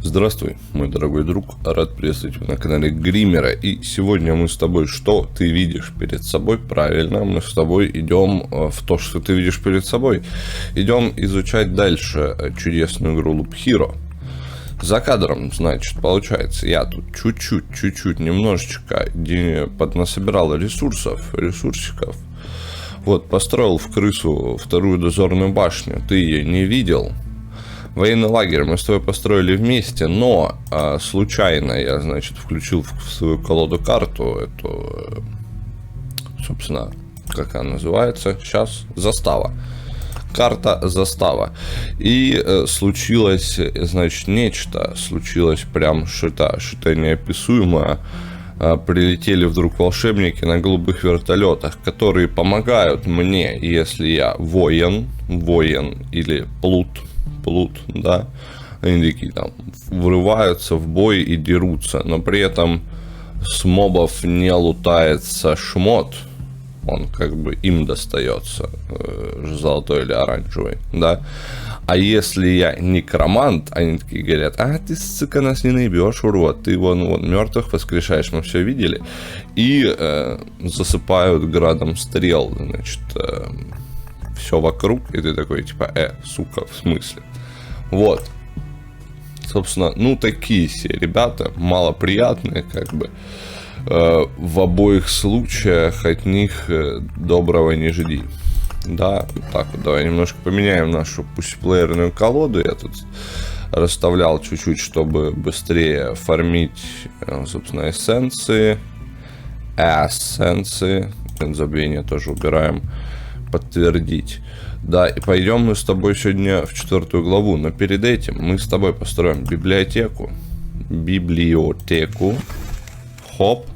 Здравствуй, мой дорогой друг, рад приветствовать тебя на канале Гримера. И сегодня мы с тобой, что ты видишь перед собой? Правильно, мы с тобой идем в то, что ты видишь перед собой. Идем изучать дальше чудесную игру Loop Hero. За кадром, значит, получается, я тут чуть-чуть, немножечко поднасобирал ресурсиков. Вот, построил в крысу вторую дозорную башню, ты ее не видел. Военный лагерь мы с тобой построили вместе, но случайно я, значит, включил в свою колоду карту, эту, собственно, как она называется сейчас, застава. Карта застава. И случилось, значит, нечто, случилось прям что-то неописуемое. Прилетели вдруг волшебники на голубых вертолетах, которые помогают мне, если я воин или плут, да, они такие там врываются в бой и дерутся, но при этом с мобов не лутается шмот, он как бы им достается, золотой или оранжевый, да. А если я некромант, они такие говорят: а ты, сука, нас не наебешь, урод, ты вон мертвых воскрешаешь, мы все видели, и засыпают градом стрел, значит, все вокруг, и ты такой типа: сука, в смысле? Вот, собственно, ну такие все ребята, малоприятные, как бы, в обоих случаях от них доброго не жди. Да, так вот, давай немножко поменяем нашу пусть-плеерную колоду. Я тут расставлял чуть-чуть, чтобы быстрее фармить, собственно, эссенции, забвение тоже убираем, подтвердить. Да, и пойдем мы с тобой сегодня в 4 главу, но перед этим мы с тобой построим библиотеку. Хоп.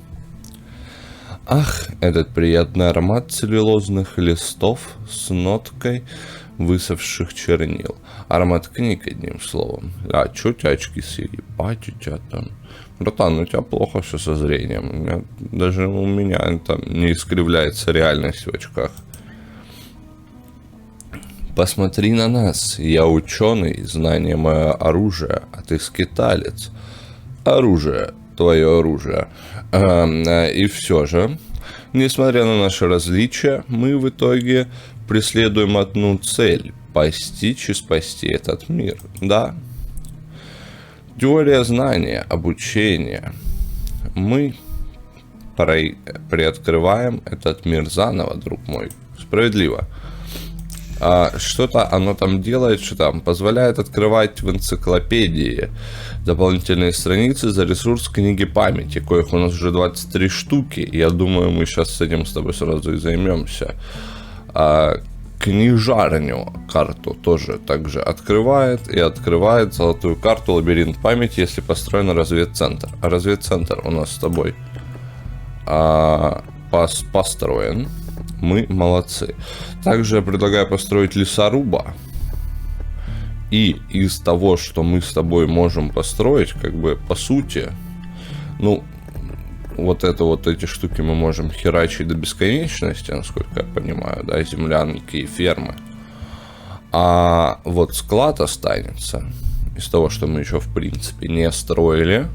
Ах, этот приятный аромат целлюлозных листов с ноткой высохших чернил. Аромат книг, одним словом. А, чё у тебя очки съебать у тебя там? Братан, у тебя плохо все со зрением. Даже у меня там не искривляется реальность в очках. Посмотри на нас. Я ученый, знание мое оружие, а ты скиталец. Оружие. Твое оружие. И все же, несмотря на наши различия, мы в итоге преследуем одну цель – постичь и спасти этот мир. Да. Теория знания, обучение. Мы приоткрываем этот мир заново, друг мой. Справедливо. Что-то оно там делает, что там позволяет открывать в энциклопедии дополнительные страницы за ресурс книги памяти, коих у нас уже 23 штуки. Я думаю, мы сейчас с этим с тобой сразу и займемся. Книжарню карту тоже также открывает, и открывает золотую карту лабиринт памяти, если построен разведцентр. А разведцентр у нас с тобой построен. Мы молодцы. Также я предлагаю построить лесоруба. И из того, что мы с тобой можем построить, как бы по сути, ну, вот эти штуки мы можем херачить до бесконечности, насколько я понимаю, да, землянки и фермы. А вот склад останется из того, что мы еще в принципе не строили.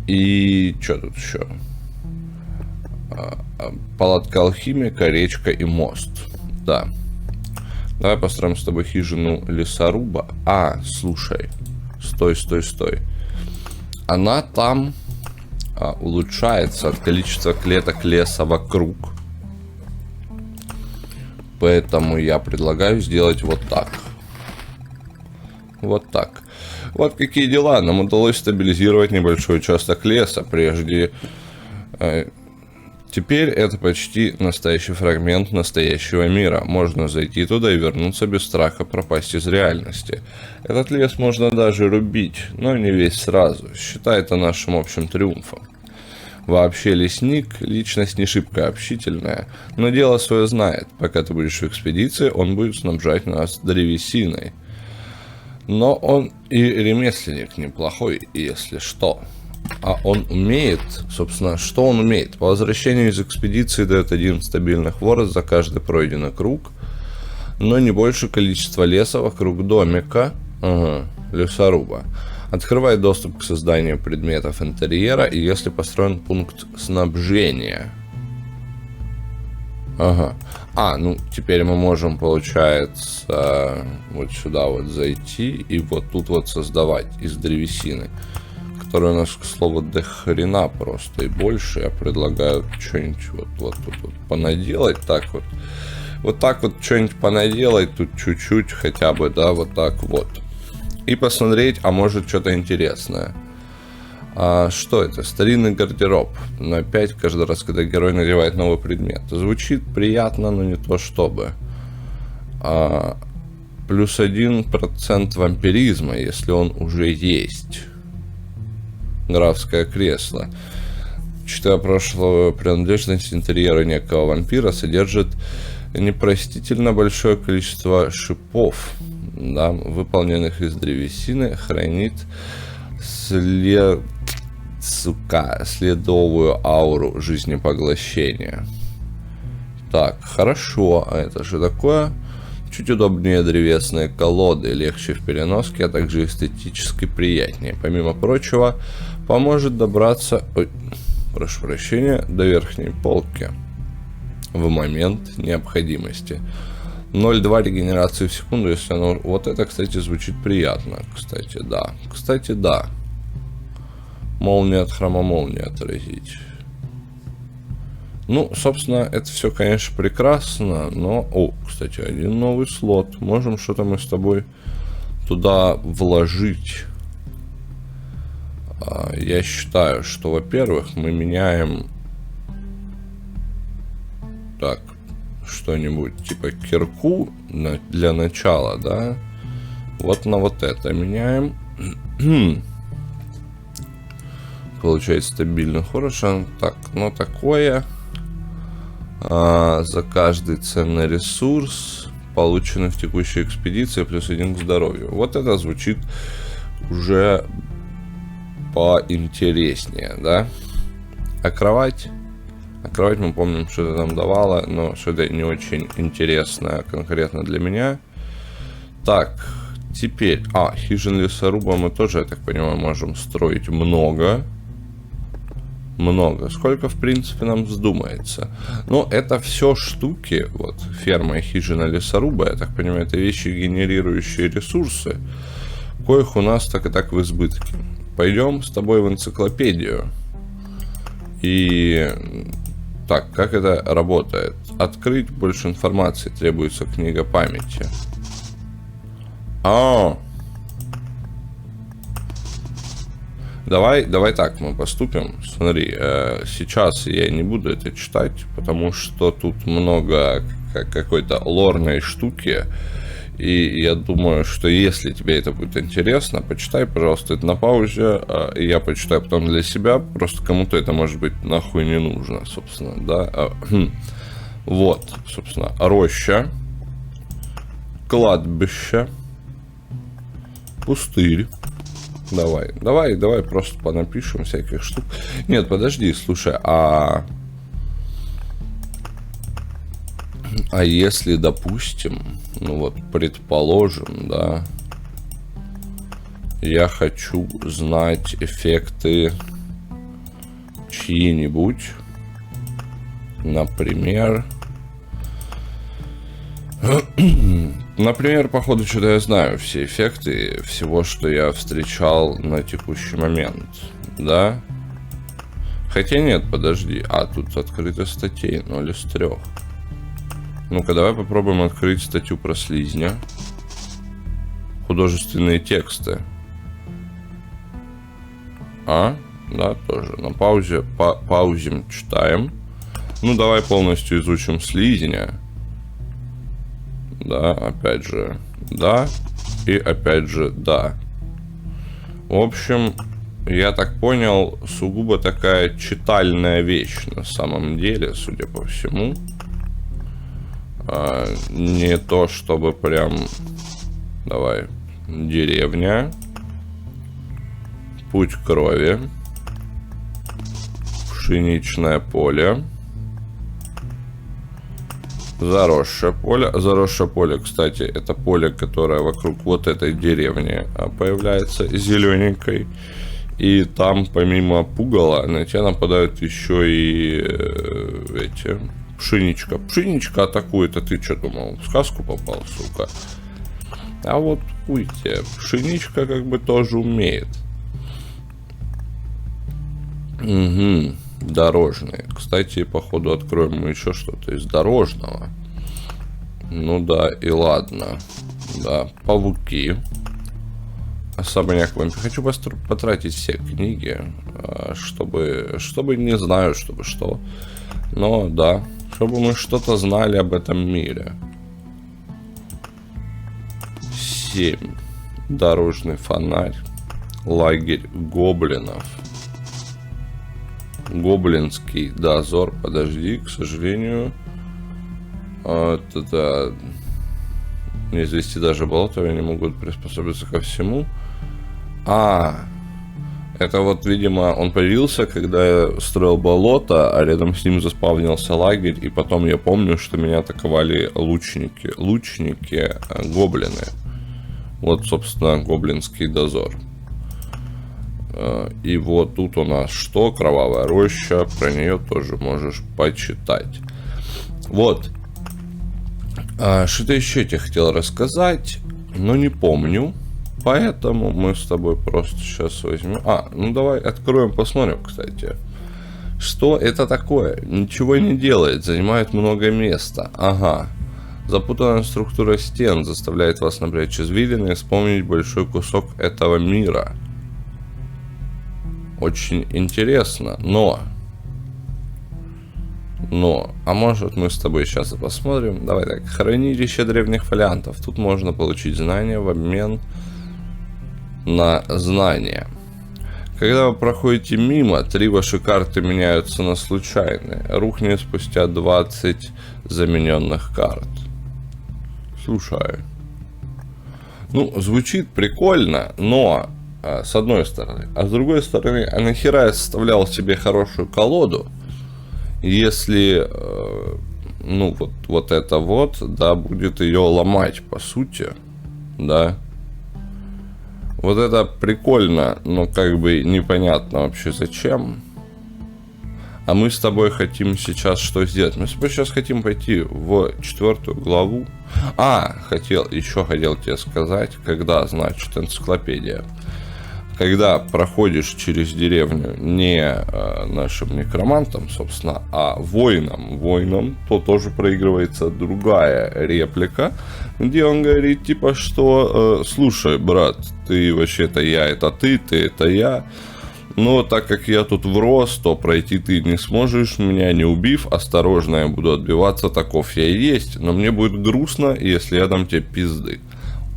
И что тут еще? Палатка алхимика, речка и мост. Да. Давай построим с тобой хижину лесоруба. Слушай. Стой. Она там улучшается от количества клеток леса вокруг. Поэтому я предлагаю сделать вот так. Вот так. Вот какие дела. Нам удалось стабилизировать небольшой участок леса прежде. Теперь это почти настоящий фрагмент настоящего мира. Можно зайти туда и вернуться без страха пропасть из реальности. Этот лес можно даже рубить, но не весь сразу. Считай это нашим общим триумфом. Вообще лесник – личность не шибко общительная, но дело свое знает. Пока ты будешь в экспедиции, он будет снабжать нас древесиной. Но он и ремесленник неплохой, если что. А он умеет, собственно, что он умеет? По возвращению из экспедиции дает 1 стабильный хворост за каждый пройденный круг, но не больше количества леса вокруг домика. Ага, лесоруба. Открывает доступ к созданию предметов интерьера, и если построен пункт снабжения. Ага. Ну, теперь мы можем, получается, вот сюда вот зайти и вот тут вот создавать из древесины, которая у нас, к слову, до хрена просто и больше. Я предлагаю что-нибудь вот тут вот понаделать, так вот. Вот так вот что-нибудь понаделать, тут чуть-чуть хотя бы, да, вот так вот. И посмотреть, а может что-то интересное. Что это? Старинный гардероб. Но опять каждый раз, когда герой надевает новый предмет. Звучит приятно, но не то чтобы. Плюс 1% вампиризма, если он уже есть. Графское кресло. Учитывая прошлую принадлежность интерьера некого вампира, содержит непростительно большое количество шипов, да, выполненных из древесины, хранит следовую ауру жизнепоглощения. Так, хорошо, а это же такое? Чуть удобнее древесные колоды, легче в переноске, а также эстетически приятнее. Помимо прочего, поможет добраться, прошу прощения, до верхней полки в момент необходимости. 0,2 регенерации в секунду, если оно... Вот это, кстати, звучит приятно. Кстати, да. Молния от хромомолнии отразить. Ну, собственно, это все, конечно, прекрасно, но... кстати, 1 новый слот. Можем что-то мы с тобой туда вложить. Я считаю, что, во-первых, мы меняем... Так, что-нибудь типа кирку для начала, да? Вот на вот это меняем. Получается стабильно, хорошо. Так, ну такое. За каждый ценный ресурс, полученный в текущей экспедиции, плюс 1 к здоровью. Вот это звучит уже поинтереснее, да? А кровать? Кровать мы помним, что это нам давало, но что-то не очень интересное конкретно для меня. Так, теперь... хижин лесоруба мы тоже, я так понимаю, можем строить много. Сколько, в принципе, нам вздумается. Но это все штуки, вот, ферма и хижина лесоруба, я так понимаю, это вещи, генерирующие ресурсы, коих у нас так и так в избытке. Пойдем с тобой в энциклопедию. И... Так, как это работает? Открыть больше информации. Требуется книга памяти. Давай так мы поступим. Смотри, сейчас я не буду это читать, потому что тут много какой-то лорной штуки. И я думаю, что если тебе это будет интересно, почитай, пожалуйста, это на паузе. И я почитаю потом для себя. Просто кому-то это, может быть, нахуй не нужно, собственно, да. Вот, собственно, роща, кладбище, пустырь. Давай просто понапишем всяких штук. Нет, подожди, слушай, а если, допустим, ну вот, предположим, да, я хочу знать эффекты чьи-нибудь, например, походу, что-то я знаю все эффекты всего, что я встречал на текущий момент, да? Хотя нет, подожди, тут открыто статей 0 из 3. Ну-ка, давай попробуем открыть статью про слизня. Художественные тексты. Да, тоже. На паузе, паузим, читаем. Ну, давай полностью изучим слизня. Да, опять же, да. И опять же, да. В общем, я так понял, сугубо такая читальная вещь на самом деле, судя по всему. Не то чтобы прям... Давай. Деревня. Путь крови. Пшеничное поле. Заросшее поле. Заросшее поле, кстати, это поле, которое вокруг вот этой деревни появляется зелененькой. И там, помимо пугала, на тебя нападают еще и эти... Пшеничка. Пшеничка атакует, а ты что думал? В сказку попал, сука? А вот уйти. Пшеничка как бы тоже умеет. Угу. Дорожные. Кстати, походу откроем мы еще что-то из дорожного. Ну да, и ладно. Да, пауки. Особняк вампир. Хочу потратить все книги, чтобы не знаю, чтобы что. Но да, чтобы мы что-то знали об этом мире. 7. Дорожный фонарь. Лагерь гоблинов. Гоблинский дозор. Подожди, к сожалению. Это не извести даже болото, они могут приспособиться ко всему. Это вот, видимо, он появился, когда я строил болото, а рядом с ним заспавнился лагерь, и потом я помню, что меня атаковали лучники. Лучники, гоблины. Вот, собственно, гоблинский дозор. И вот тут у нас что? Кровавая роща. Про нее тоже можешь почитать. Вот. Что-то еще я тебе хотел рассказать, но не помню. Поэтому мы с тобой просто сейчас возьмем... ну давай откроем, посмотрим, кстати. Что это такое? Ничего не делает, занимает много места. Ага. Запутанная структура стен заставляет вас напрячь извилины и вспомнить большой кусок этого мира. Очень интересно, но... а может мы с тобой сейчас и посмотрим. Давай так, хранилище древних фолиантов. Тут можно получить знания в обмен на знания. Когда вы проходите мимо, 3 ваши карты меняются на случайные. Рухнет спустя 20 замененных карт. Слушай. Звучит прикольно, но с одной стороны. А с другой стороны, а нахера я составлял себе хорошую колоду, если, вот это вот, да, будет ее ломать, по сути, да. Вот это прикольно, но как бы непонятно вообще зачем. А мы с тобой хотим сейчас что сделать? Мы с тобой сейчас хотим пойти в 4 главу. Хотел тебе сказать, когда, значит, энциклопедия. Когда проходишь через деревню не нашим некромантом, собственно, а воином, то тоже проигрывается другая реплика, где он говорит, типа, что слушай, брат, ты вообще-то я, это ты это я, но так как я тут врос, то пройти ты не сможешь, меня не убив, осторожно я буду отбиваться, таков я и есть, но мне будет грустно, если я дам тебе пизды.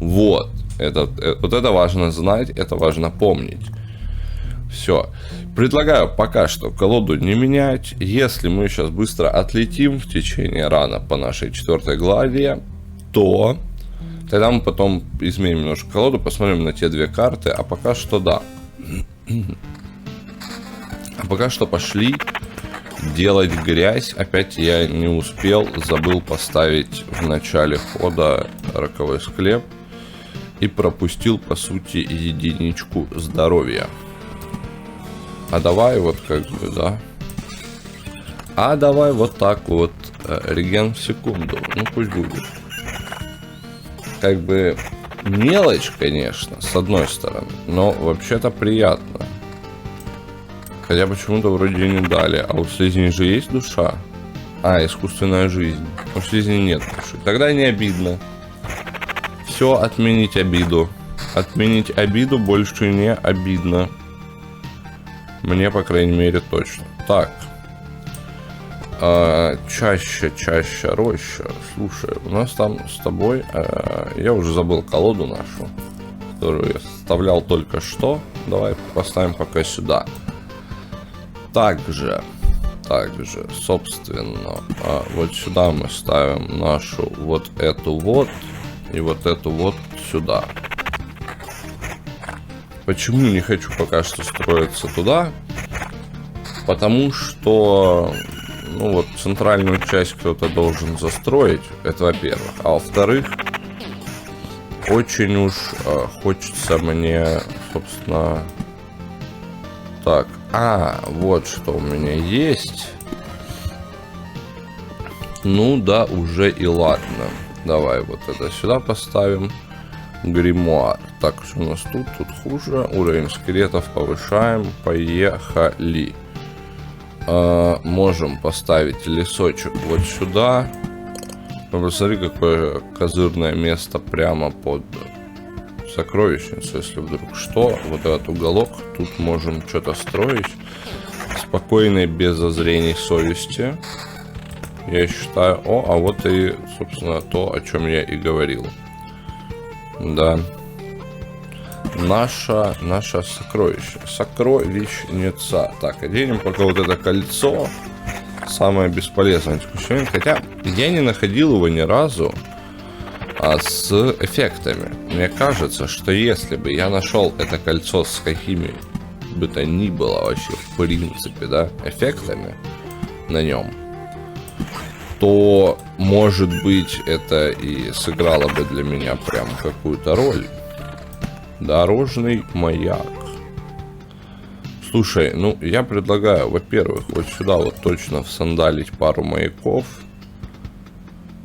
Вот это важно знать, это важно помнить. Все. Предлагаю пока что колоду не менять. Если мы сейчас быстро отлетим в течение рана по нашей 4 главе, то тогда мы потом изменим немножко колоду, посмотрим на те 2 карты, а пока что да. А пока что пошли делать грязь. Опять я не успел, забыл поставить в начале хода роковой склеп. И пропустил, по сути, единичку здоровья. А давай вот как бы, да. А давай вот так вот. Реген в секунду. Пусть будет. Как бы мелочь, конечно, с одной стороны. Но вообще-то приятно. Хотя почему-то вроде не дали. А у слизней же есть душа? Искусственная жизнь. У слизней нет души. Тогда не обидно. Все, отменить обиду. Отменить обиду, больше не обидно. Мне, по крайней мере, точно. Так. Чаще роща. Слушай, у нас там с тобой... я уже забыл колоду нашу, которую я составлял только что. Давай поставим пока сюда. Также, собственно, вот сюда мы ставим нашу вот эту вот. И вот эту вот сюда. Почему не хочу пока что строиться туда? Потому что, ну вот, центральную часть кто-то должен застроить, это во-первых. А во-вторых, очень уж хочется мне, собственно... Так, вот что у меня есть. Ну да, уже и ладно. Давай вот это сюда поставим. Гримуар. Так, что у нас тут? Тут хуже. Уровень скелетов повышаем. Поехали. Можем поставить лесочек вот сюда. Посмотри, какое козырное место прямо под сокровищницу. Если вдруг что, вот этот уголок. Тут можем что-то строить. Спокойно, без зазрений совести. Я считаю... а вот и, собственно, то, о чем я и говорил. Да. Наша сокровищница. Так, оденем пока вот это кольцо. Самое бесполезное текущее. Хотя я не находил его ни разу с эффектами. Мне кажется, что если бы я нашел это кольцо с какими бы то ни было вообще в принципе, да, эффектами на нем, то, может быть, это и сыграло бы для меня прям какую-то роль. Дорожный маяк. Слушай, ну, я предлагаю, во-первых, вот сюда вот точно всандалить пару маяков.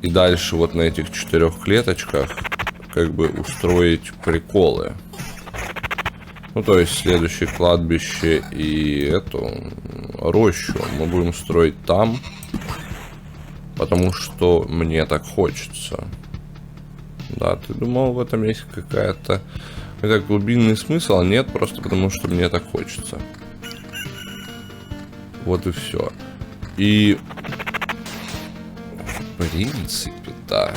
И дальше вот на этих 4 клеточках как бы устроить приколы. Ну, то есть, следующее кладбище и эту рощу мы будем строить там. Потому что мне так хочется. Да, ты думал, в этом есть какая-то глубинный смысл? А нет, просто потому что мне так хочется. Вот и все. И в принципе, да.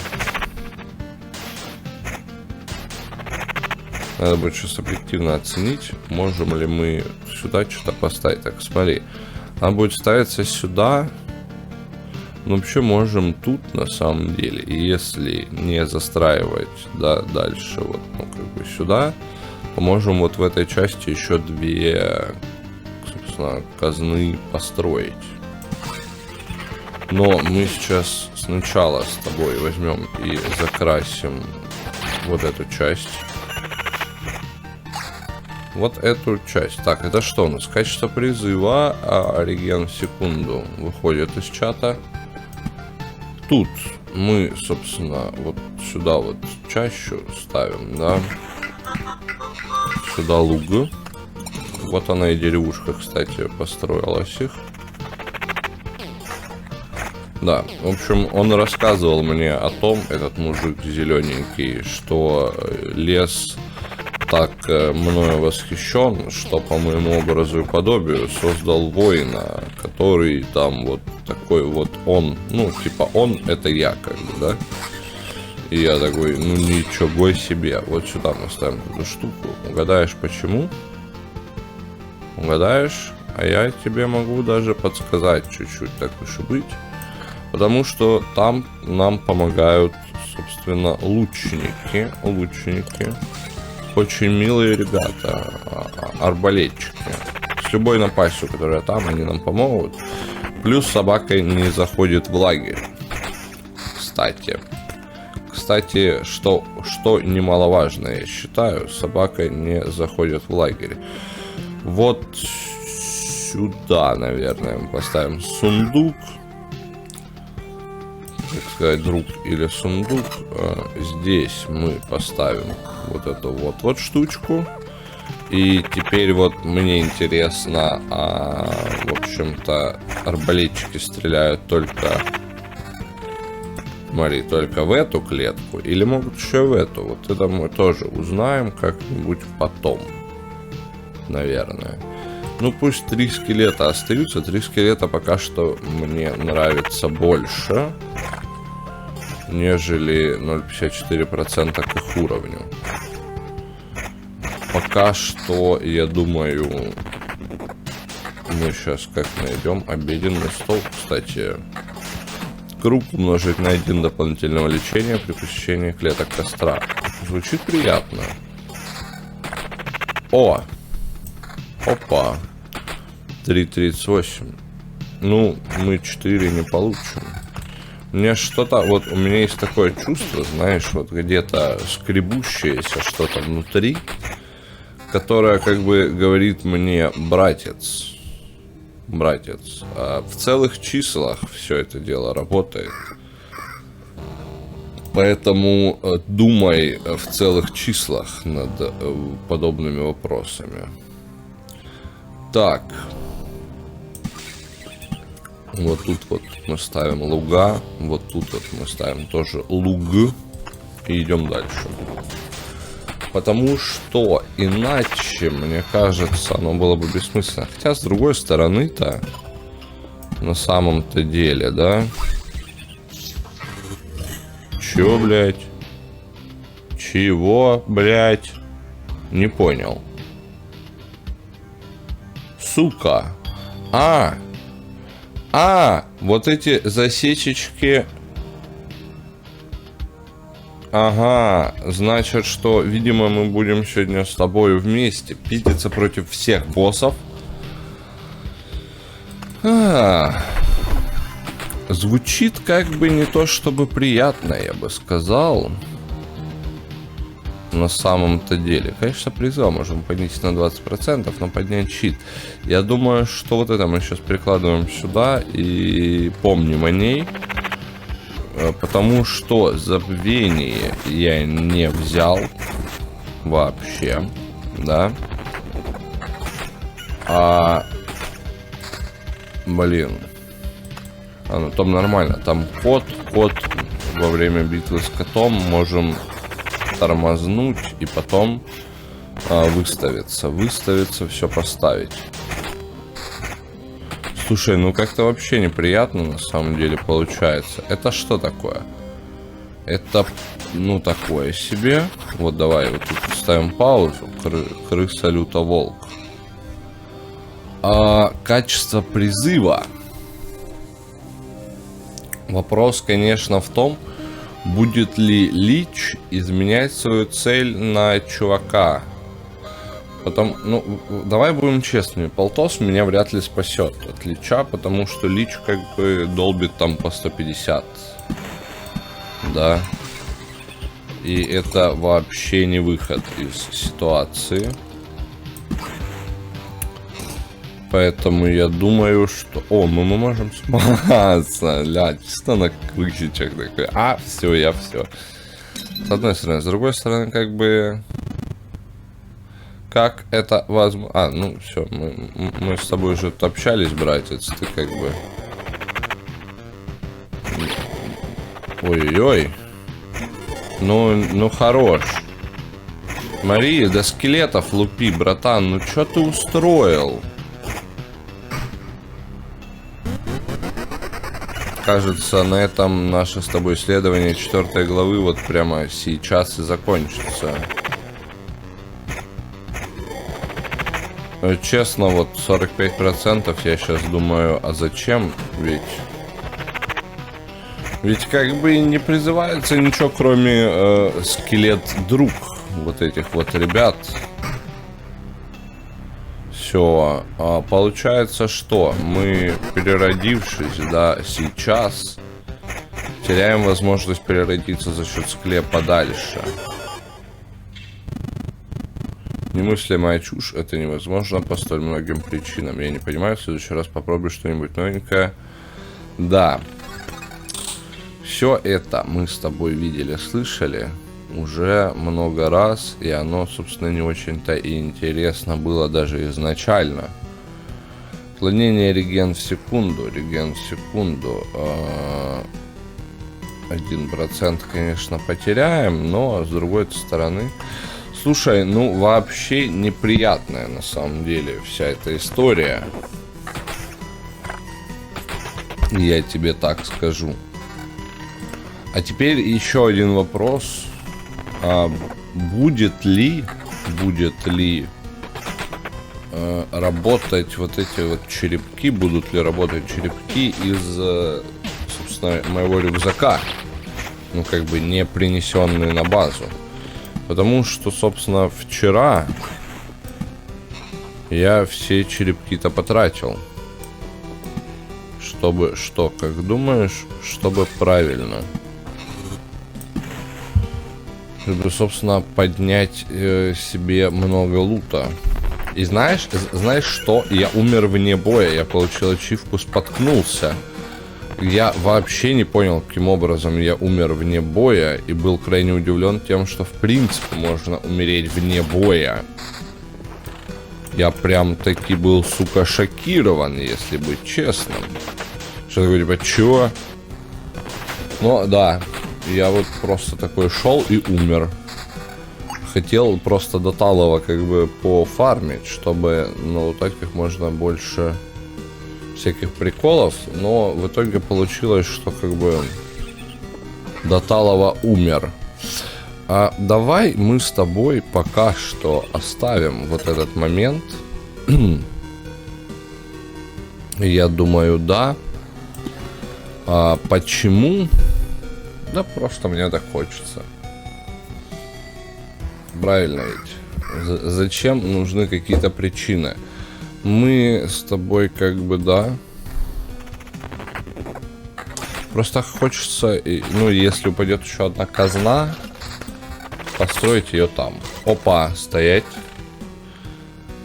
Надо будет сейчас объективно оценить, можем ли мы сюда что-то поставить. Так, смотри. Она будет ставиться сюда. Ну, вообще можем тут на самом деле. И если не застраивать, да, дальше вот, ну, как бы сюда, то можем вот в этой части еще 2, собственно, казны построить. Но мы сейчас сначала с тобой возьмем и закрасим вот эту часть. Вот эту часть. Так, это что у нас? Качество призыва, реген в секунду выходит из чата. Тут мы, собственно, вот сюда вот чащу ставим, да. Сюда луг. Вот она и деревушка, кстати, построилась их. Да, в общем, он рассказывал мне о том, этот мужик зелененький, что лес так мною восхищен, что по моему образу и подобию создал воина, который там вот такой вот он, ну, типа он это я, как бы, да. И я такой, ну ничего себе. Вот сюда мы ставим эту штуку. Угадаешь почему? Угадаешь? А я тебе могу даже подсказать чуть-чуть, так уж и быть. Потому что там нам помогают, собственно, лучники. Очень милые ребята, арбалетчики. С любой напастью, которая там, они нам помогут. Плюс собака не заходит в лагерь. Кстати, что немаловажно, я считаю, собака не заходит в лагерь. Вот сюда, наверное, мы поставим сундук. Так сказать, друг или сундук. Здесь мы поставим вот эту вот штучку. И теперь вот мне интересно, в общем-то, арбалетчики стреляют только, смотри, только в эту клетку или могут еще в эту. Вот это мы тоже узнаем как-нибудь потом, наверное. Ну пусть 3 скелета остаются. 3 скелета пока что мне нравится больше, нежели 0,54% к их уровню. Пока что, я думаю, мы сейчас как найдем обеденный стол. Кстати, круг умножить на 1 дополнительного лечения при посещении клеток костра. Звучит приятно. Опа. 3.38. Ну, мы 4 не получим. Мне что-то... Вот у меня есть такое чувство, знаешь, вот где-то скребущееся что-то внутри, которое как бы говорит мне: братец, в целых числах все это дело работает. Поэтому думай в целых числах над подобными вопросами. Так. Вот тут вот мы ставим луга. Вот тут вот мы ставим тоже луг. И идем дальше. Потому что иначе, мне кажется, оно было бы бессмысленно. Хотя, с другой стороны-то, на самом-то деле, да? Чё, блядь? Чего, блядь? Не понял. Сука. Вот эти засечечки. Ага, значит, что, видимо, мы будем сегодня с тобой вместе пититься против всех боссов. Звучит как бы не то чтобы приятно, я бы сказал. На самом-то деле. Конечно, призыва можем поднять на 20%, но поднять щит. Я думаю, что вот это мы сейчас прикладываем сюда и помним о ней. Потому что забвение я не взял вообще, да. Блин. Ну там нормально. Там кот во время битвы с котом можем тормознуть и потом выставиться, все поставить. Слушай, ну как-то вообще неприятно на самом деле получается. Это что такое? Это, ну, такое себе. Вот давай вот тут ставим паузу. Крыса лютоволк. Качество призыва. Вопрос, конечно, в том, будет ли Лич изменять свою цель на чувака. Потом, ну, давай будем честными, Полтос меня вряд ли спасет от Лича, потому что Лич как бы долбит там по 150. Да. И это вообще не выход из ситуации. Поэтому я думаю, что... мы можем смазаться. Ля, чисто на крысичек такой. Все, я все. С одной стороны. С другой стороны, как бы... Как это возможно? Ну все, мы с тобой уже тут общались, братец. Ты как бы... Ой-ой-ой. Ну хорош. Мария, до скелетов лупи, братан. Ну что ты устроил? Кажется, на этом наше с тобой исследование 4 главы вот прямо сейчас и закончится. Честно, вот 45% я сейчас думаю, а зачем? Ведь как бы не призывается ничего, кроме скелет-друг вот этих вот ребят. Все, получается, что мы, переродившись, да, сейчас теряем возможность переродиться за счет склепа дальше. Немыслимая чушь, это невозможно по столь многим причинам. Я не понимаю, в следующий раз попробую что-нибудь новенькое. Да. Все это мы с тобой видели, слышали уже много раз, и оно, собственно, не очень-то и интересно было даже изначально. Отклонение реген в секунду. 1%, конечно, потеряем, но с другой стороны... Слушай, ну вообще неприятная на самом деле вся эта история. Я тебе так скажу. А теперь еще один вопрос. Будет ли работать вот эти вот черепки, будут ли работать черепки из, собственно, моего рюкзака, ну как бы не принесенные на базу, потому что, собственно, вчера Я все черепки-то потратил. Чтобы что, как думаешь, чтобы правильно? Чтобы, собственно, поднять себе много лута. И знаешь что? Я умер вне боя, я получил ачивку, споткнулся. Я вообще не понял, каким образом я умер вне боя, и был крайне удивлен тем, что в принципе можно умереть вне боя. Я прям таки был, сука, шокирован, если быть честным. Что такое, типа, чё? Ну, да, я вот просто такой шел и умер. Хотел просто до талого как бы пофармить, чтобы налутать как можно больше всяких приколов, но в итоге получилось, что как бы до талого умер. А давай мы с тобой пока что оставим вот этот момент. Я думаю, да. А почему? Да просто мне так хочется. Правильно ведь. Зачем нужны какие-то причины? Мы с тобой как бы, да. Просто хочется, ну, если упадет еще одна казна, построить ее там. Опа, стоять.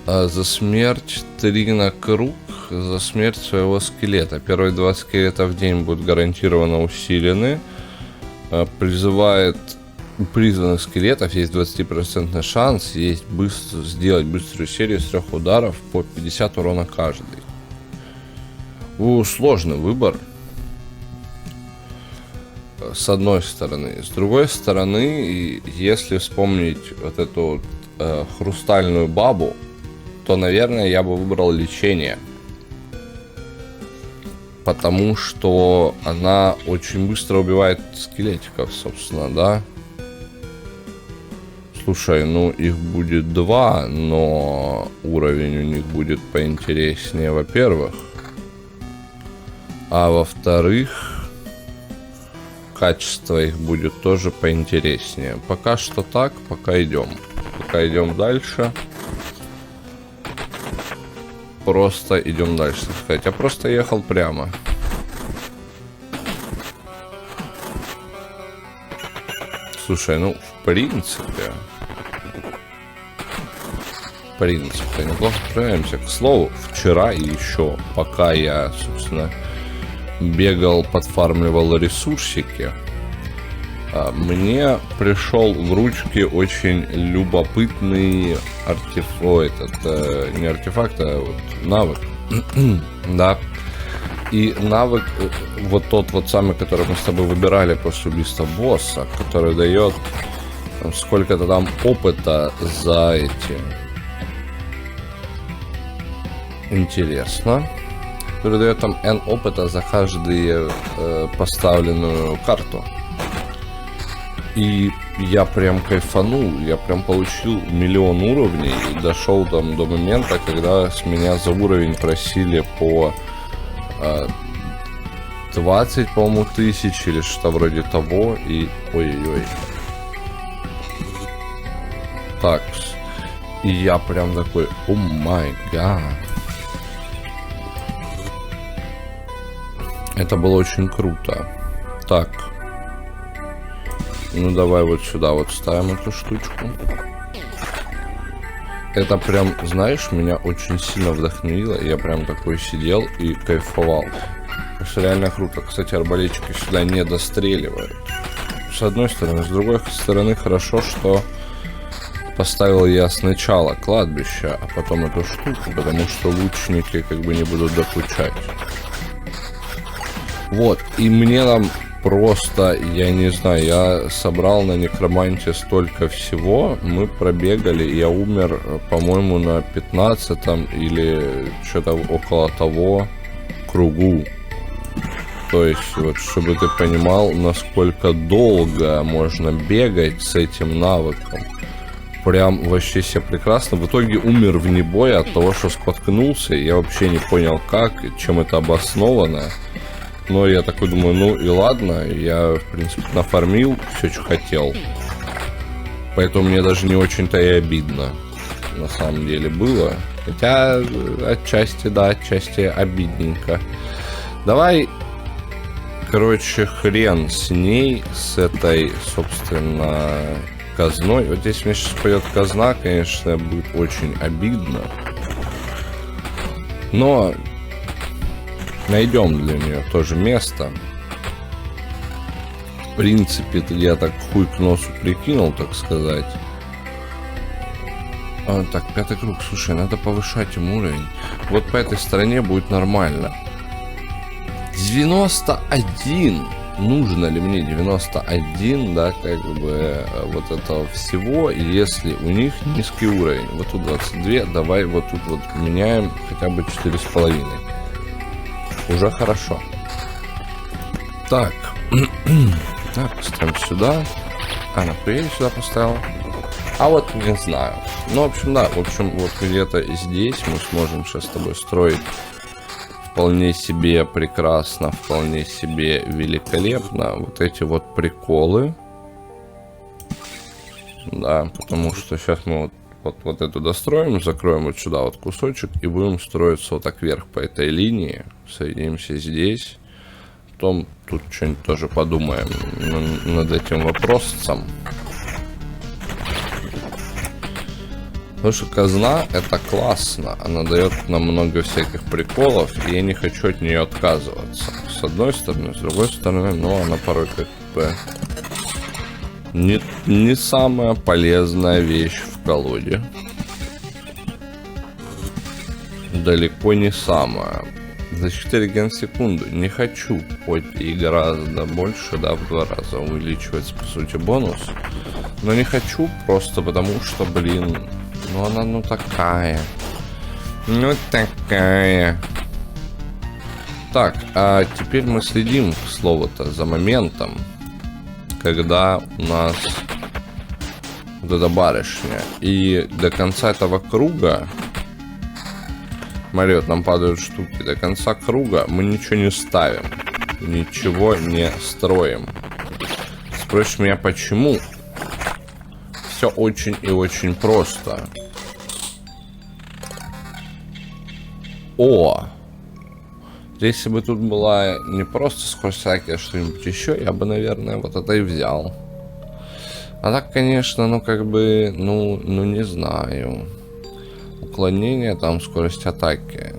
За смерть 3 на круг. За смерть своего скелета. Первые 2 скелета в день будут гарантированно усилены. Призывает у призванных скелетов есть 20% шанс сделать быструю серию с 3 ударов по 50 урона каждый. Сложный выбор. С одной стороны. С другой стороны, если вспомнить вот эту вот, хрустальную бабу, то, наверное, я бы выбрал лечение. Потому что она очень быстро убивает скелетиков, собственно, да. Слушай, ну их будет 2, но уровень у них будет поинтереснее, во-первых. А во-вторых, качество их будет тоже поинтереснее. Пока что так, пока идем. Пока идем дальше. Просто идем дальше, так сказать. Я просто ехал прямо. Слушай, ну, в принципе, неплохо справляемся. К слову, вчера и еще, пока я, собственно, бегал, подфармливал ресурсики, мне пришел в ручки очень любопытный не артефакт, а вот навык. Да. И навык, вот тот вот самый, который мы с тобой выбирали после убийства босса, который дает сколько-то там опыта за эти. Интересно. Который дает там N опыта за каждую поставленную карту. И я прям кайфанул, я прям получил 1 000 000 уровней и дошел там до момента, когда с меня за уровень просили по 20, по-моему, тысяч или что вроде того. И ой-ой-ой. Так. И я прям такой, о май гад. Это было очень круто. Так. Ну давай вот сюда вот ставим эту штучку. Это прям, знаешь, меня очень сильно вдохновило. Я прям такой сидел и кайфовал. Это реально круто. Кстати, арбалетчики сюда не достреливают. С одной стороны. С другой стороны, хорошо, что поставил я сначала кладбище, а потом эту штуку, потому что лучники как бы не будут докучать. Вот. И мне там просто, я не знаю, я собрал на некроманте столько всего, мы пробегали, я умер, по-моему, на 15-м или что-то около того кругу. То есть, вот, чтобы ты понимал, насколько долго можно бегать с этим навыком. Прям вообще себе прекрасно. В итоге умер вне боя от того, что споткнулся. Я вообще не понял, как, чем это обосновано. Но я такой думаю, ну и ладно, я, в принципе, нафармил все, что хотел. Поэтому мне даже не очень-то и обидно. на самом деле было. Хотя отчасти, да, отчасти обидненько. Давай, короче, хрен с ней, с этой, собственно, казной. Вот здесь мне сейчас пойдет казна, конечно, будет очень обидно. Но найдем для нее тоже место. В принципе, я так хуй к носу прикинул, так сказать. Так, 5-й круг. Слушай, надо повышать им уровень. Вот по этой стороне будет нормально. 91. Нужно ли мне 91, да, как бы вот этого всего, если у них низкий уровень? Вот тут 22, давай вот тут вот меняем хотя бы 4,5. Уже хорошо. Так. Так, поставим сюда. Нахуя я сюда поставил? А вот не знаю. Ну, в общем, да. В общем, вот где-то здесь мы сможем сейчас с тобой строить вполне себе прекрасно, вполне себе великолепно вот эти вот приколы. Да, потому что сейчас мы вот эту достроим, закроем вот сюда вот кусочек и будем строиться вот так вверх по этой линии. Соединимся здесь. Потом тут что-нибудь тоже подумаем над этим вопросом. Потому что казна это классно, она дает нам много всяких приколов, и я не хочу от нее отказываться. С одной стороны, с другой стороны, но она порой как бы не самая полезная вещь в колоде. Далеко не самая. За 4 генсекунды не хочу, хоть и гораздо больше, да, в 2 раза увеличивается, по сути, бонус. Но не хочу просто потому, что, блин, ну она ну такая. Ну такая. Так, а теперь мы следим, к слову-то, за моментом, когда у нас вот эта барышня. И до конца этого круга, смотри, вот нам падают штуки. До конца круга мы ничего не ставим. Ничего не строим. Спросишь меня, почему? Все очень и очень просто. О! Если бы тут была не просто скорость атаки, а что-нибудь еще, я бы, наверное, вот это и взял. А так, конечно, ну как бы, ну не знаю. Уклонение, там скорость атаки.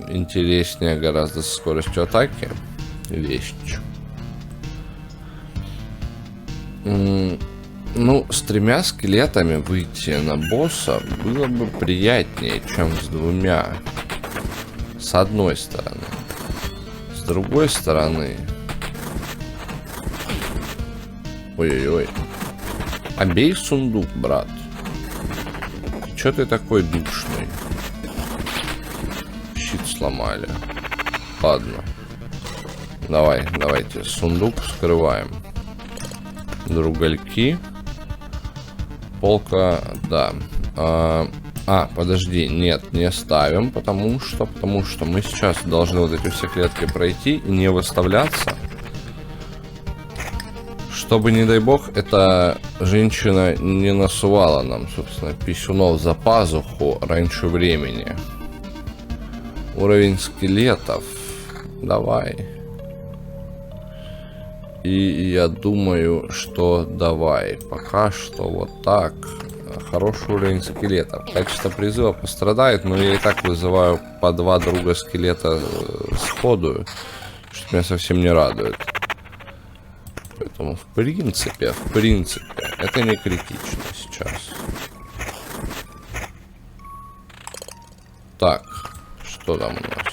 Интереснее гораздо со скоростью атаки. Вещь. Ну, с 3 скелетами выйти на босса было бы приятнее, чем с 2. С одной стороны. С другой стороны. Ой-ой-ой. Обей сундук, брат. Чё ты такой душный? Щит сломали. Ладно. Давайте сундук вскрываем. Другольки. Полка, да. Подожди, нет, не ставим, потому что мы сейчас должны вот эти все клетки пройти и не выставляться. Чтобы, не дай бог, эта женщина не насувала нам, собственно, писюнов за пазуху раньше времени. Уровень скелетов. Давай. И я думаю, что давай. Пока что вот так. Хороший уровень скелетов. Качество призыва пострадает, но я и так вызываю по 2 друга скелета сходу, что меня совсем не радует. Поэтому, в принципе, это не критично сейчас. Так, что там у нас?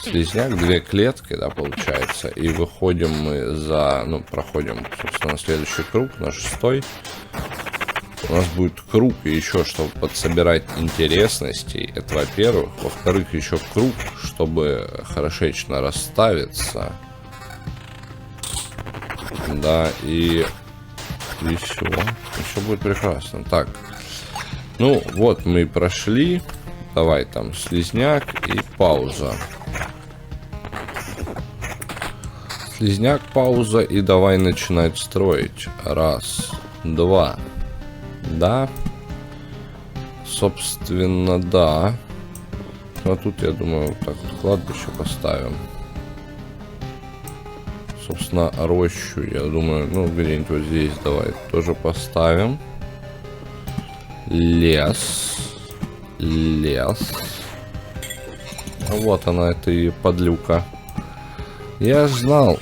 Слизняк, 2 клетки, да, получается. И выходим мы за... Ну, проходим, собственно, на следующий круг, на 6-й. У нас будет круг и еще, чтобы подсобирать интересностей. Это, во-первых. Во-вторых, еще круг, чтобы хорошечно расставиться. Да, и все. Все будет прекрасно. Так. Ну, вот мы и прошли. Давай там слизняк и пауза. Слизняк, пауза и давай начинать строить. 1, 2, Да. Собственно, да. А тут, я думаю, вот так вот кладбище поставим. Собственно, рощу, я думаю, ну, где-нибудь вот здесь давай тоже поставим. Лес. Лес. Вот она, это и подлюка. Я знал,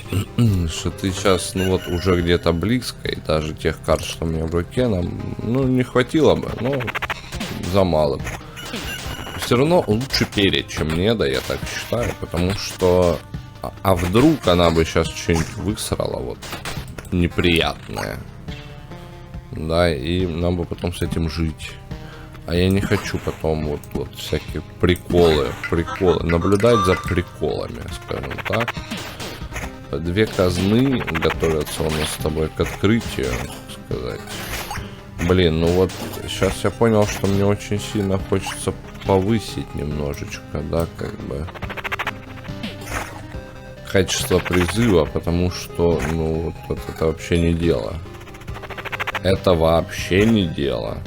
что ты сейчас, ну вот, уже где-то близко, и даже тех карт, что у меня в руке, нам, ну, не хватило бы, ну, за малым. Все равно лучше перед, чем не, да, я так считаю, потому что... А вдруг она бы сейчас что-нибудь высрала, вот, неприятное. Да, и нам бы потом с этим жить. А я не хочу потом вот всякие приколы, наблюдать за приколами, скажем так. Две казны готовятся у нас с тобой к открытию, так сказать. Блин, ну вот сейчас я понял, что мне очень сильно хочется повысить немножечко, да, как бы качество призыва, потому что, ну, вот это вообще не дело. Это вообще не дело.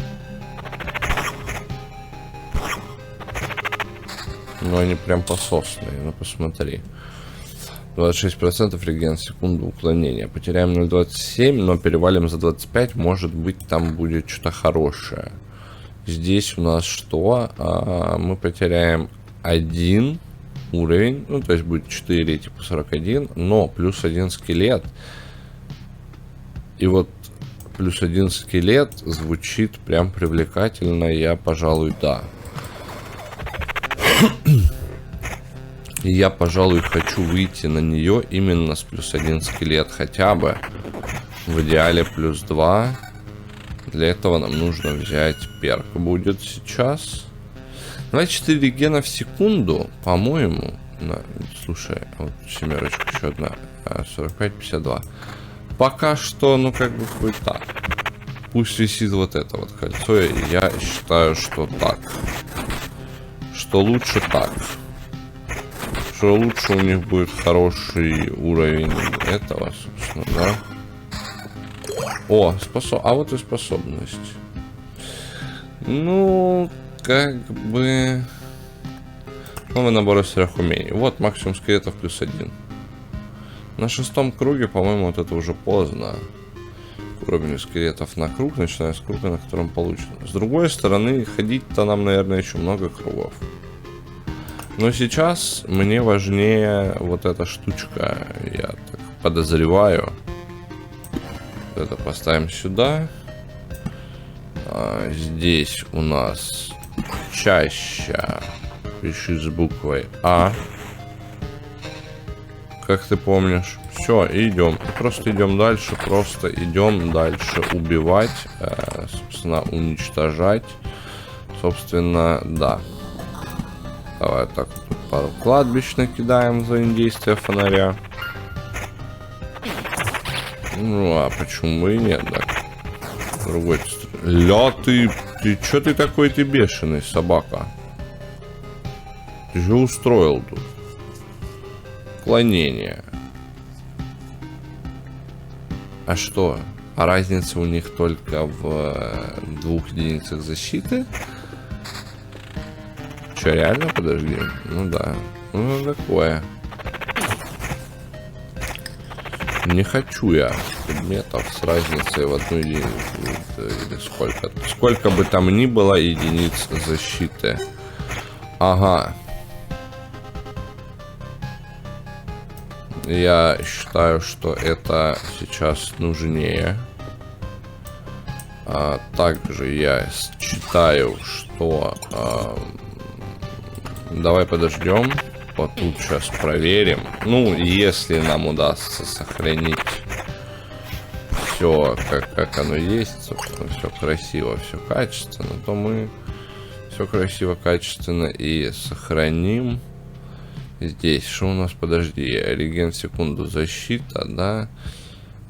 Ну, они прям пососные, ну, посмотри. 26% реген в секунду уклонения. Потеряем 0,27, но перевалим за 25. Может быть, там будет что-то хорошее. Здесь у нас что? Мы потеряем 1 уровень. Ну, то есть будет 4, типа 41. Но плюс 1 скелет. И вот плюс 1 скелет звучит прям привлекательно. Я, пожалуй, да. И я, пожалуй, хочу выйти на нее именно с плюс 1 скелет хотя бы. В идеале плюс 2. Для этого нам нужно взять перк. Будет сейчас 24 регена в секунду, по-моему. Слушай, вот семерочка еще одна. 45-52. Пока что, ну как бы хоть так. Пусть висит вот это вот кольцо. И я считаю, что так. Что лучше так. Что лучше у них будет хороший уровень этого, собственно, да. О, а вот и способность. Ну, как бы... Новый набор острых умений. Вот максимум скелетов плюс 1. На 6-м круге, по-моему, вот это уже поздно. Уровень скелетов на круг, начиная с круга, на котором получено. С другой стороны, ходить-то нам, наверное, еще много кругов. Но сейчас мне важнее вот эта штучка, я так подозреваю. Это поставим сюда. Здесь у нас чаще пиши с буквой А. Как ты помнишь. Все, идем. Просто идем дальше. Просто идем дальше убивать. Собственно, уничтожать. Собственно, да. Давай так вот пару кладбищ накидаем за действие фонаря. Ну, а почему и нет, да? Другой. Ля, ты чё ты такой, ты бешеный, собака? Ты же устроил тут. Клонение. А что? А разница у них только в 2 единицах защиты? Че, реально? Подожди. Ну да. Ну такое. Не хочу я предметов с разницей в 1 единицу. Или сколько. Сколько бы там ни было единиц защиты. Ага. Я считаю, что это сейчас нужнее. Также я считаю, что... давай подождем. Вот тут сейчас проверим. Ну, если нам удастся сохранить все как оно есть, собственно, все красиво, все качественно, то мы все красиво, качественно и сохраним. Здесь, что у нас, подожди, реген в секунду защита, да.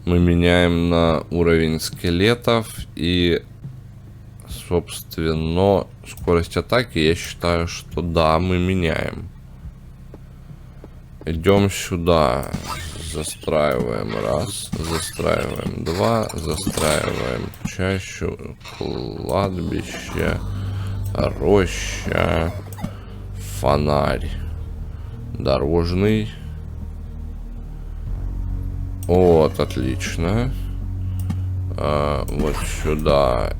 Мы меняем на уровень скелетов и, собственно, скорость атаки, я считаю, что да, мы меняем. Идем сюда Застраиваем раз, застраиваем два, застраиваем чащу, кладбище, роща, фонарь, дорожный. Вот, отлично. Вот сюда,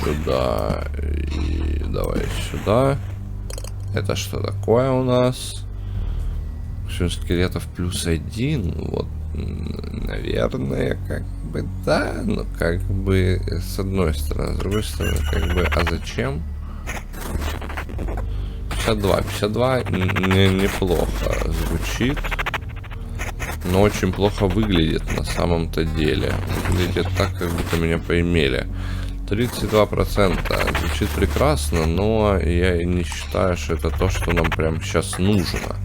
сюда и давай сюда. Это что такое у нас? Скелетов +1. Вот, наверное, как бы да, но как бы с одной стороны, с другой стороны, как бы, а зачем? 52 неплохо звучит, но очень плохо выглядит на самом-то деле. Выглядит так, как будто меня поимели. 32% звучит прекрасно, но я не считаю, что это то, что нам прямо сейчас нужно.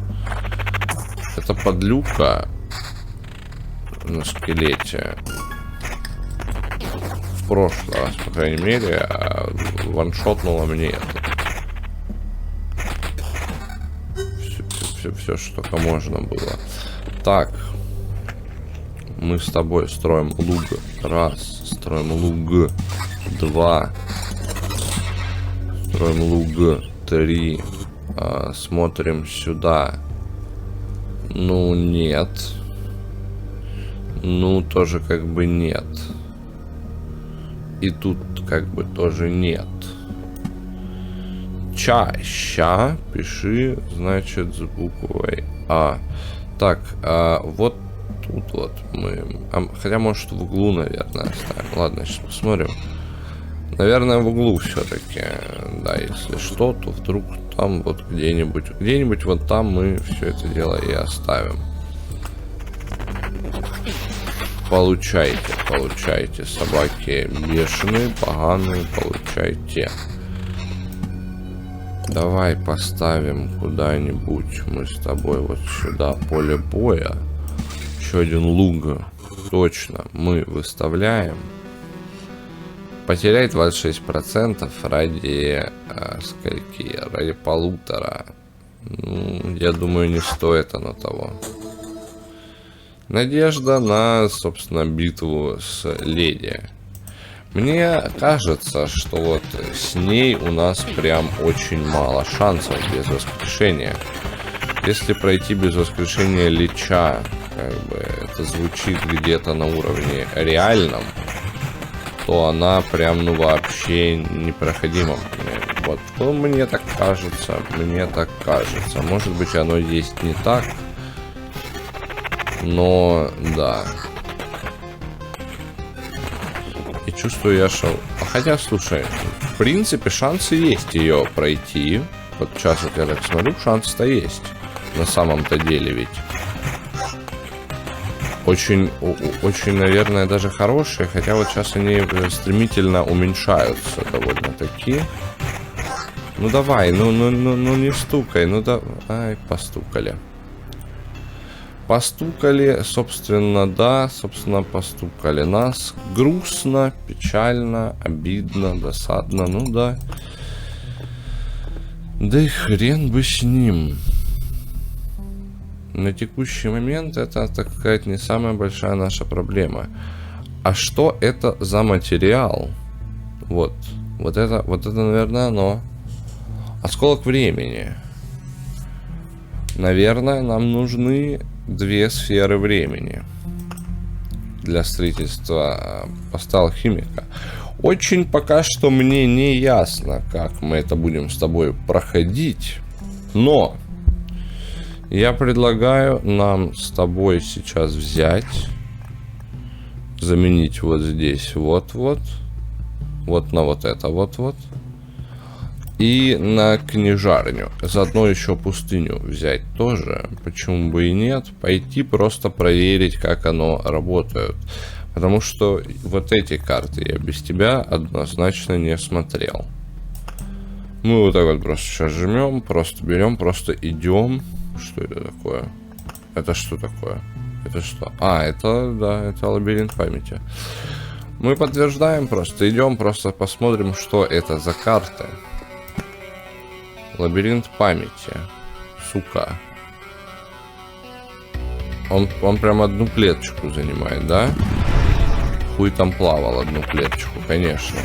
Это подлюка на скелете в прошлый раз, по крайней мере, ваншотнула мне это. Все, что только можно было. Так, мы с тобой строим луг. Раз, строим луг. 2, строим луг. 3, смотрим сюда. Ну, нет. Ну, тоже как бы нет. И тут как бы тоже нет. Чаще пиши, значит, с буквой А. Так, вот тут вот мы... хотя, может, в углу, наверное, оставим. Ладно, сейчас посмотрим. Наверное, в углу все-таки. Да, если что, то вдруг там вот где-нибудь... Где-нибудь вот там мы все это дело и оставим. Получайте, получайте. Собаки бешеные, поганые, получайте. Давай поставим куда-нибудь мы с тобой вот сюда поле боя. Еще один луг. Точно, мы выставляем. Потерять 26% ради скольки? Ради 1,5. Ну, я думаю, не стоит оно того. Надежда на, собственно, битву с леди. Мне кажется, что вот с ней у нас прям очень мало шансов без воскрешения. Если пройти без воскрешения Лича, как бы это звучит где-то на уровне реальном, то она прям, ну, вообще непроходима. Вот, ну, мне так кажется, мне так кажется. Может быть, оно есть не так, но да. И чувствую я, что... Хотя, слушай, в принципе, шансы есть ее пройти. Вот сейчас вот я так смотрю, шансы-то есть. На самом-то деле ведь. Очень, наверное, даже хорошие. Хотя вот сейчас они стремительно уменьшаются довольно-таки. Ну давай, ну не стукай. Ну да... Ай, постукали. Постукали, собственно, да, собственно, постукали нас. Грустно, печально, обидно, досадно, ну да. Да и хрен бы с ним. На текущий момент это, так сказать, не самая большая наша проблема. А что это за материал? Вот это, наверное, оно. Осколок времени. Наверное, нам нужны 2 сферы времени для строительства поста алхимика. Очень пока что мне не ясно, как мы это будем с тобой проходить, но я предлагаю нам с тобой сейчас взять, заменить вот здесь вот-вот, вот на вот это вот-вот. И на книжарню. Заодно еще пустыню взять тоже. Почему бы и нет. Пойти просто проверить, как оно работает. Потому что вот эти карты я без тебя однозначно не смотрел. Мы вот так вот просто сейчас жмем. Просто берем, просто идем. Что это такое? Это что такое? Это что? А, это, да, это лабиринт памяти. Мы подтверждаем просто. Идем, просто посмотрим, что это за карты. Лабиринт памяти. Сука. Он прям одну клеточку занимает, да? Хуй там плавал одну клеточку, конечно.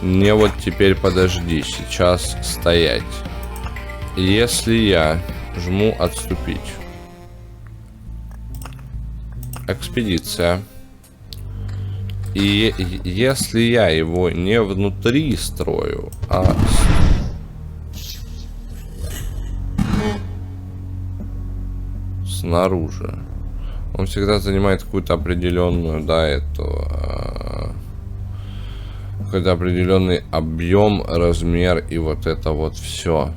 Не, вот теперь подожди, сейчас стоять. Если я жму отступить. Экспедиция. И если я его не внутри строю, а снаружи, он всегда занимает какую-то определенную, да, какой-то определенный объем, размер и вот это вот все.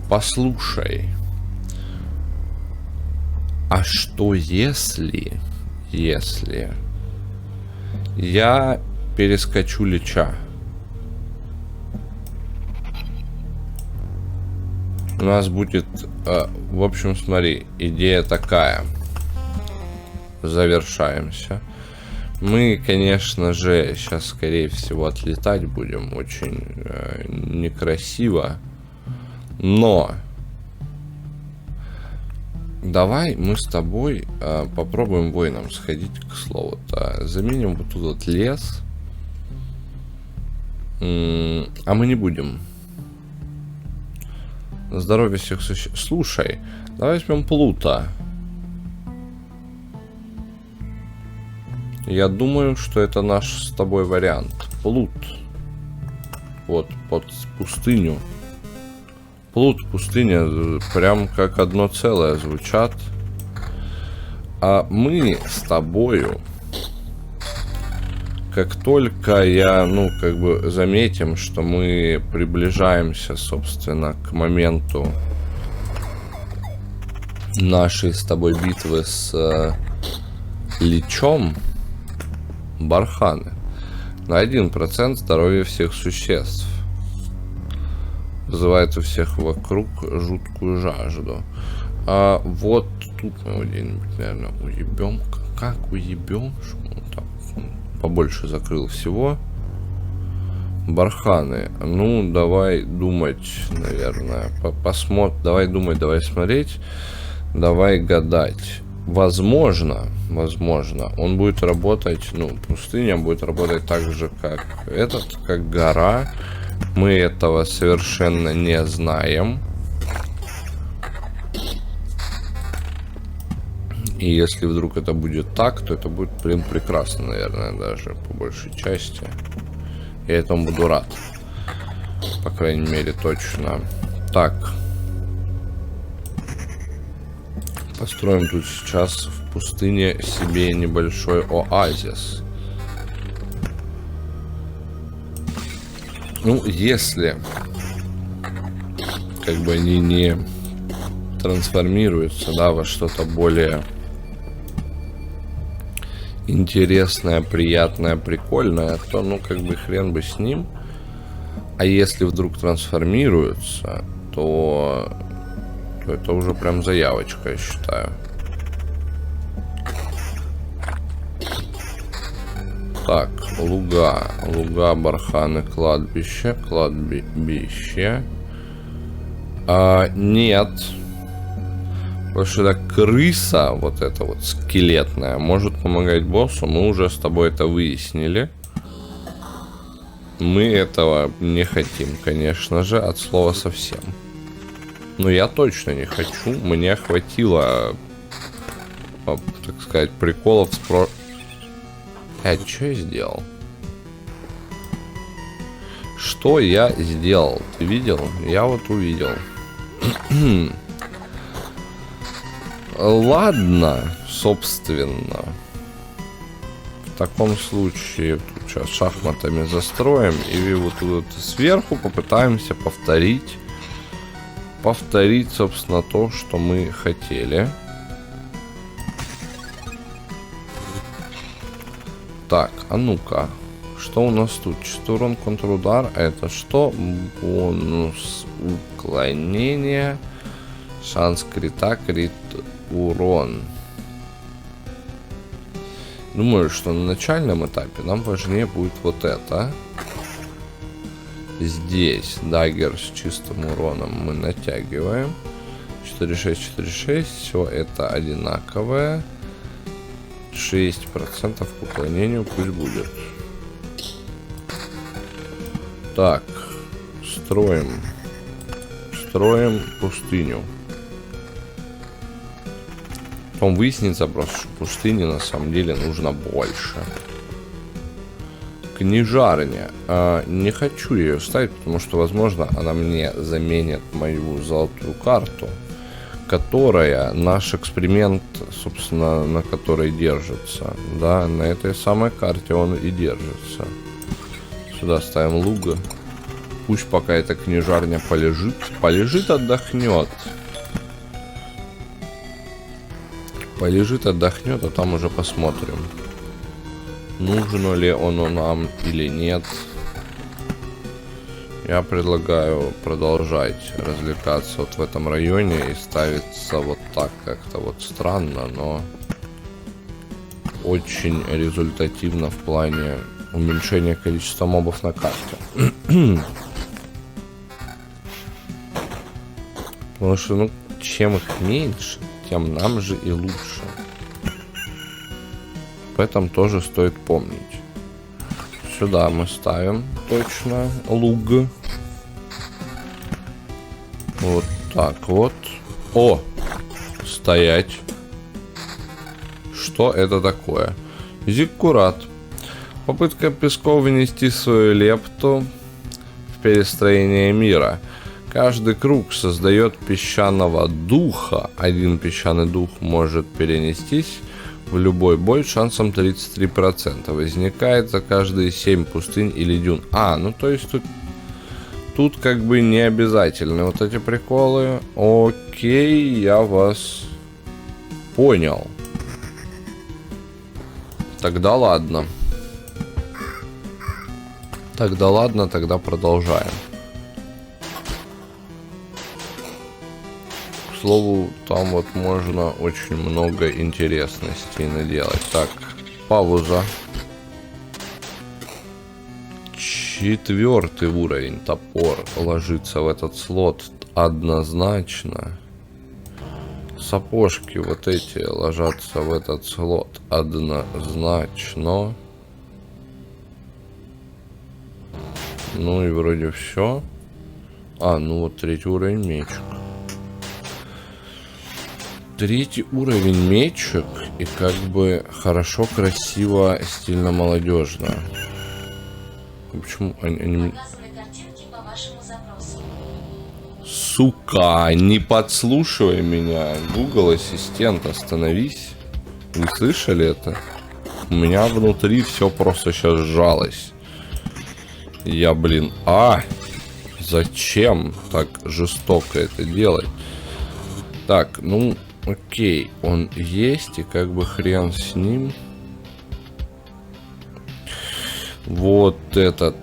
Послушай, а что если я перескочу Лича? У нас будет, в общем, смотри, идея такая. Завершаемся. Мы, конечно же, сейчас, скорее всего, отлетать будем очень некрасиво. Но давай мы с тобой попробуем воином сходить, к слову-то. Заменим вот тут вот лес. А мы не будем. Здоровье всех существ. Слушай, давай возьмем Плута. Я думаю, что это наш с тобой вариант. Плут. Вот, под пустыню. Плут, пустыня, прям как одно целое звучат. А мы с тобою, как только заметим, что мы приближаемся, собственно, к моменту нашей с тобой битвы с Личом, барханы, на 1% здоровья всех существ. Вызывает у всех вокруг жуткую жажду. А вот тут мы его где-нибудь, наверное, уебем. Как уебем? Так, побольше закрыл всего. Барханы. Ну, давай думать, наверное. Посмотрим. Давай думать, давай смотреть. Давай гадать. Возможно, он будет работать, пустыня будет работать так же, как как гора. Мы этого совершенно не знаем. И если вдруг это будет так, то это будет, прекрасно, наверное, даже по большей части. Я этому буду рад. По крайней мере, точно. Так. Построим тут сейчас в пустыне себе небольшой оазис. Если они не трансформируются, да, во что-то более интересное, приятное, прикольное, то, хрен бы с ним. А если вдруг трансформируются, то это уже прям заявочка, я считаю. Так, луга, барханы, кладбище. Нет. Потому что эта крыса, вот эта вот скелетная, может помогать боссу. Мы уже с тобой это выяснили. Мы этого не хотим, конечно же, от слова совсем. Но я точно не хочу. Мне хватило, так сказать, приколов с что я сделал? Что я сделал? Ты видел? Я вот увидел. Ладно, собственно. В таком случае тут сейчас шахматами застроим и вот тут сверху попытаемся повторить, собственно, то, что мы хотели. Так, а ну-ка, что у нас тут? 4 урон, контрудар, это что? Бонус уклонения, шанс крита, крит урон. Думаю, что на начальном этапе нам важнее будет вот это. Здесь даггер с чистым уроном мы натягиваем. 4-6, 4-6. Все это одинаковое. 6% к уклонению пусть будет. Так. Строим пустыню. Потом выяснится просто, что пустыни на самом деле нужно больше. Книжарня. Не хочу ее ставить, потому что, возможно, она мне заменит мою золотую карту, которая наш эксперимент, собственно, на которой держится. Да, на этой самой карте он и держится. Сюда ставим луга. Пусть пока эта книжарня полежит, отдохнет. Полежит, отдохнет, а там уже посмотрим, нужно ли оно нам или нет. Я предлагаю продолжать развлекаться вот в этом районе и ставиться вот так как-то вот странно, но очень результативно в плане уменьшения количества мобов на карте. Потому что, ну, чем их меньше, тем нам же и лучше. Об этом тоже стоит помнить. Сюда мы ставим точно луг. Вот так вот. О! Стоять. Что это такое? Зиккурат. Попытка Песков внести свою лепту в перестроение мира. Каждый круг создает песчаного духа. Один песчаный дух может перенестись в любой бой с шансом 33%. Возникает за каждые 7 пустынь или дюн. Ну то есть тут как бы не обязательны вот эти приколы. Окей, я вас понял. Тогда ладно. Тогда продолжаем. К слову, там вот можно очень много интересностей наделать. Так, пауза. 4-й уровень. Топор ложится в этот слот однозначно. Сапожки вот эти ложатся в этот слот однозначно. Ну и вроде все. Ну вот 3-й уровень мечик. 3-й уровень мечик. И как бы хорошо, красиво, стильно, молодежно. Почему они... Сука, не подслушивай меня. Google ассистент, остановись. Вы слышали это? У меня внутри все просто сейчас сжалось. Я, блин, зачем так жестоко это делать? Так, ну, окей, он есть, и как бы хрен с ним. Вот этот,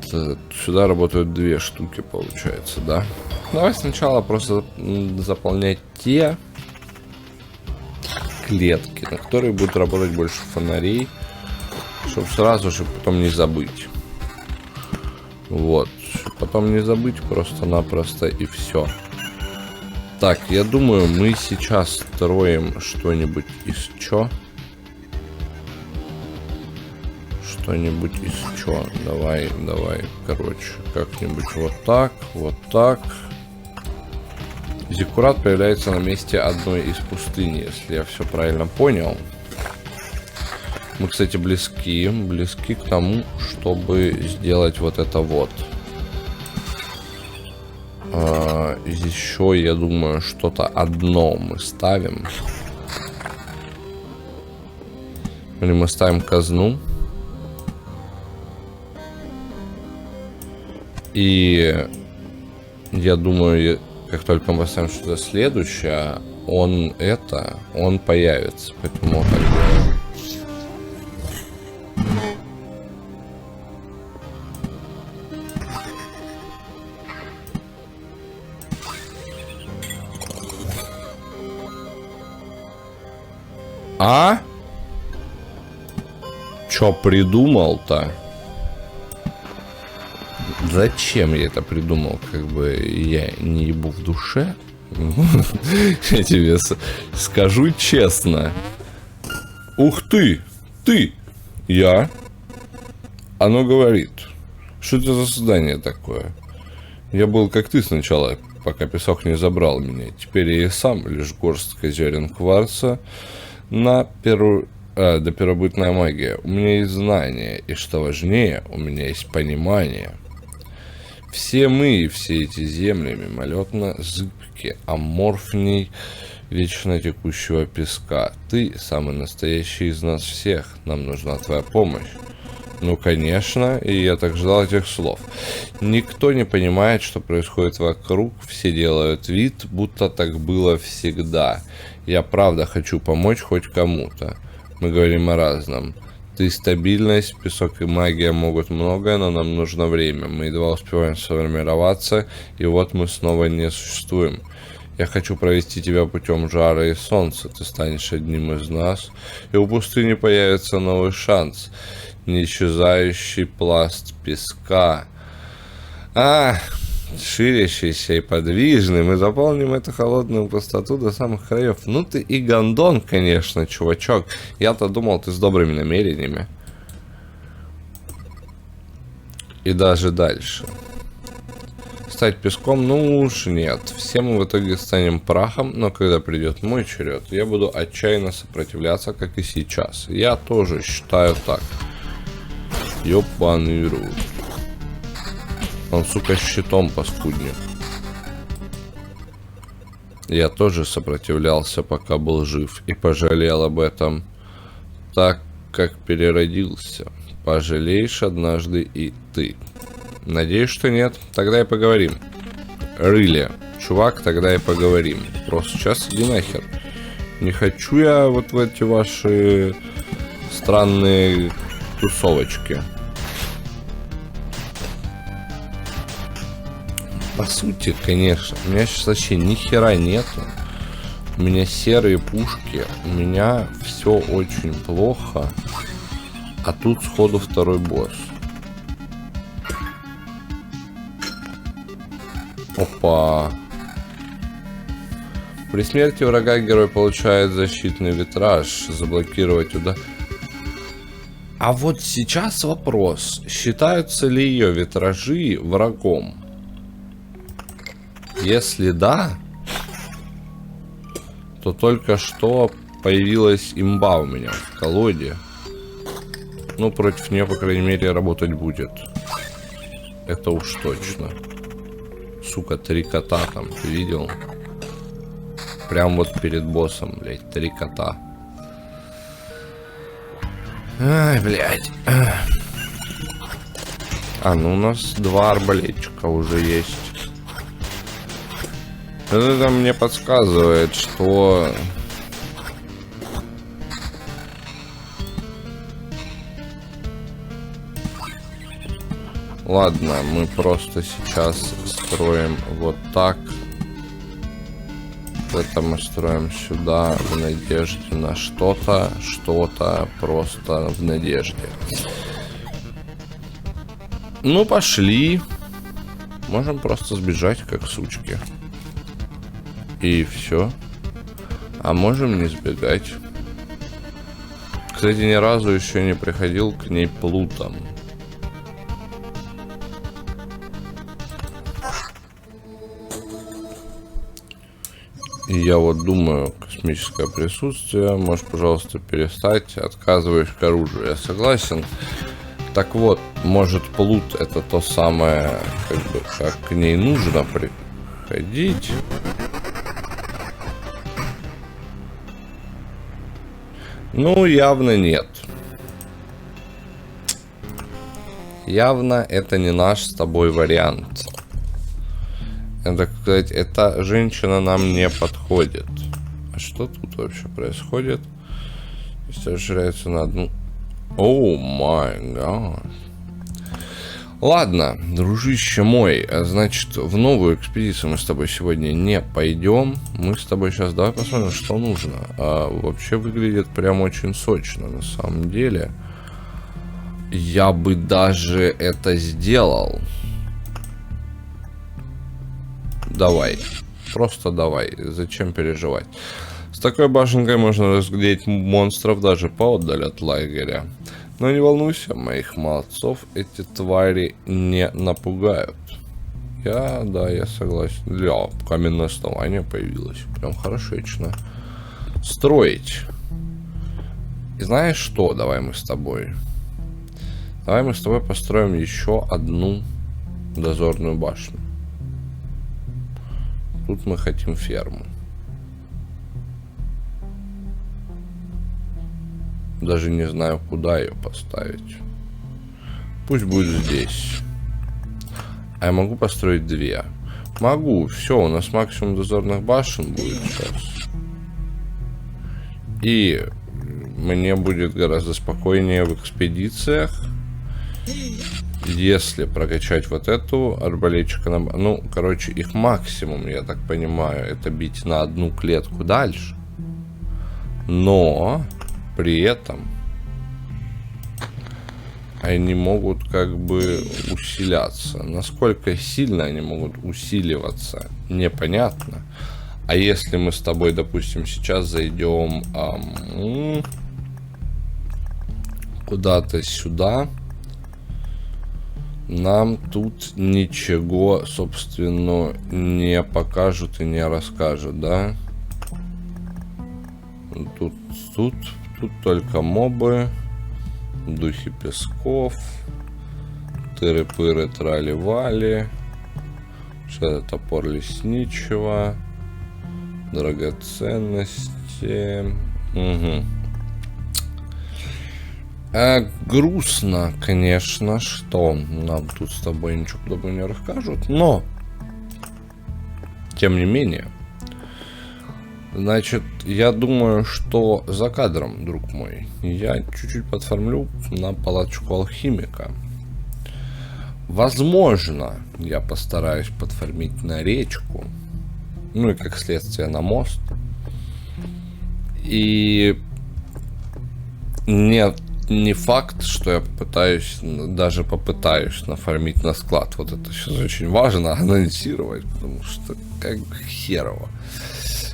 сюда работают 2 штуки, получается, да? Давай сначала просто заполнять те клетки, на которые будут работать больше фонарей, чтобы сразу же потом не забыть. Вот, потом не забыть просто-напросто и все. Так, я думаю, мы сейчас строим что-нибудь из чё? Что-нибудь из чё? Давай, короче, как-нибудь вот так. Зиккурат появляется на месте одной из пустынь, если я все правильно понял. Мы, кстати, близки к тому, чтобы сделать вот это вот. Еще, я думаю, что-то одно мы ставим. Или мы ставим казну. И я думаю, как только мы поставим что-то следующее, он появится. Поэтому как бы... Чё придумал-то? Зачем я это придумал? Как бы я не ебу в душе. Я тебе скажу честно. Ух ты! Ты! Я? Оно говорит. Что это за создание такое? Я был как ты сначала, пока песок не забрал меня. Теперь я и сам лишь горстка зерен кварца до первобытная магия. У меня есть знания, и что важнее, у меня есть понимание. Все мы и все эти земли мимолетно зыбки, аморфней вечно текущего песка. Ты самый настоящий из нас всех. Нам нужна твоя помощь. Ну, конечно, и я так ждал этих слов. Никто не понимает, что происходит вокруг. Все делают вид, будто так было всегда. Я правда хочу помочь хоть кому-то. Мы говорим о разном. Ты стабильность, песок и магия могут многое, но нам нужно время. Мы едва успеваем сформироваться, и вот мы снова не существуем. Я хочу провести тебя путем жара и солнца. Ты станешь одним из нас, и у пустыни появится новый шанс. Неисчезающий пласт песка. Ширящийся и подвижный. Мы заполним эту холодную пустоту до самых краев. Ну ты и гондон, конечно, чувачок. Я-то думал, ты с добрыми намерениями. И даже дальше. Стать песком? Ну уж нет. Все мы в итоге станем прахом, но когда придет мой черед, я буду отчаянно сопротивляться, как и сейчас. Я тоже считаю так. Ёбаный рот. Он, сука, щитом паскудник. Я тоже сопротивлялся, пока был жив, и пожалел об этом, так как переродился. Пожалеешь однажды и ты. Надеюсь, что нет. Тогда и поговорим. Рыли. Чувак, тогда и поговорим. Просто сейчас иди нахер. Не хочу я вот в эти ваши странные тусовочки. По сути, конечно, у меня сейчас вообще ни хера нету. У меня серые пушки, у меня все очень плохо. А тут сходу второй босс. Опа. При смерти врага герой получает защитный витраж. Заблокировать удар. А вот сейчас вопрос. Считаются ли ее витражи врагом? Если да, то только что появилась имба у меня в колоде. Ну, против нее, по крайней мере, работать будет. Это уж точно. Сука, 3 кота там, ты видел? Прям вот перед боссом, блядь, 3 кота. Ай, блядь. Ну у нас 2 арбалетчика уже есть. Это мне подсказывает, что... Ладно, мы просто сейчас строим вот так. Это мы строим сюда в надежде на что-то, просто в надежде. Ну, пошли. Можем просто сбежать, как сучки. И все. А можем не сбегать. Кстати, ни разу еще не приходил к ней плутом. И я вот думаю, космическое присутствие, можешь, пожалуйста, перестать, отказываешь к оружию. Я согласен. Так вот, может, плут это то самое, как бы, как к ней нужно приходить. Ну, явно нет. Явно это не наш с тобой вариант. Это, сказать, эта женщина нам не подходит. А что тут вообще происходит? Если расширяется на одну... О май гад. Ладно, дружище мой, значит, в новую экспедицию мы с тобой сегодня не пойдем. Мы с тобой сейчас давай посмотрим, что нужно. Вообще выглядит прям очень сочно, на самом деле. Я бы даже это сделал. давай. Просто давай. Зачем переживать? С такой башенкой можно разглядеть монстров даже поотдаль от лагеря. Но не волнуйся, моих молодцов эти твари не напугают. Я согласен. Каменное основание появилось. Прям хорошечно. Строить. И знаешь что? Давай мы с тобой построим еще одну дозорную башню. Тут мы хотим ферму. Даже не знаю, куда ее поставить. Пусть будет здесь. А я могу построить две? Могу. Все, у нас максимум дозорных башен будет сейчас. И мне будет гораздо спокойнее в экспедициях, если прокачать вот эту арбалетчика. Ну, короче, их максимум, я так понимаю, это бить на одну клетку дальше. Но при этом они могут как бы усиляться. Насколько сильно они могут усиливаться, непонятно. А если мы с тобой, допустим, сейчас зайдем куда-то сюда, нам тут ничего, собственно, не покажут и не расскажут, да? Тут только мобы, духи песков, тыры-пыры, трали-вали, что-то топор лесничего, драгоценности. Угу. Грустно, конечно, что нам тут с тобой ничего подобного не расскажут, но тем не менее, значит, я думаю, что за кадром, друг мой, я чуть-чуть подформлю на палаточку алхимика. Возможно, я постараюсь подформить на речку, ну и как следствие на мост. И не факт, что я даже попытаюсь нафармить на склад. Вот это сейчас очень важно анонсировать, потому что как херово.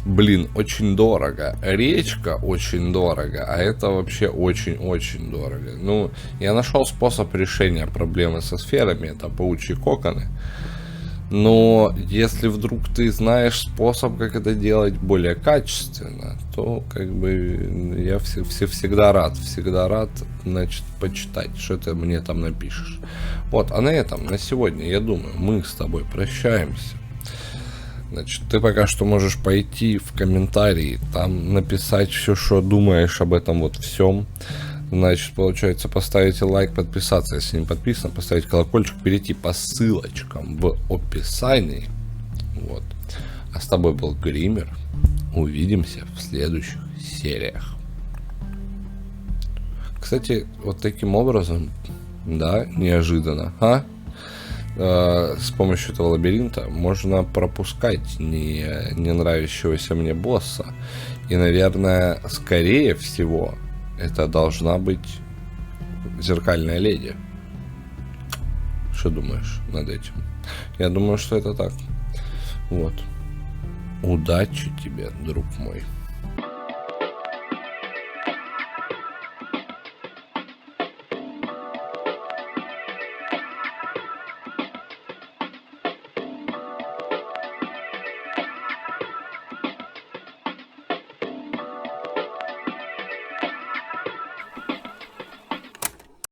Блин, очень дорого. Речка очень дорого, а это вообще очень-очень дорого. Ну, я нашел способ решения проблемы со сферами, это паучьи коконы. Но если вдруг ты знаешь способ, как это делать более качественно, то как бы я всегда рад, значит, почитать, что ты мне там напишешь. Вот, а на этом, на сегодня, я думаю, мы с тобой прощаемся. Значит, ты пока что можешь пойти в комментарии, там написать все, что думаешь об этом вот всем. Значит, получается, поставить лайк, подписаться, если не подписан, поставить колокольчик, перейти по ссылочкам в описании. Вот. А с тобой был Гример. Увидимся в следующих сериях. Кстати, вот таким образом, да, неожиданно, с помощью этого лабиринта можно пропускать не нравящегося мне босса. И, наверное, скорее всего, это должна быть зеркальная леди. Что думаешь над этим? Я думаю, что это так. Вот. Удачи тебе, друг мой.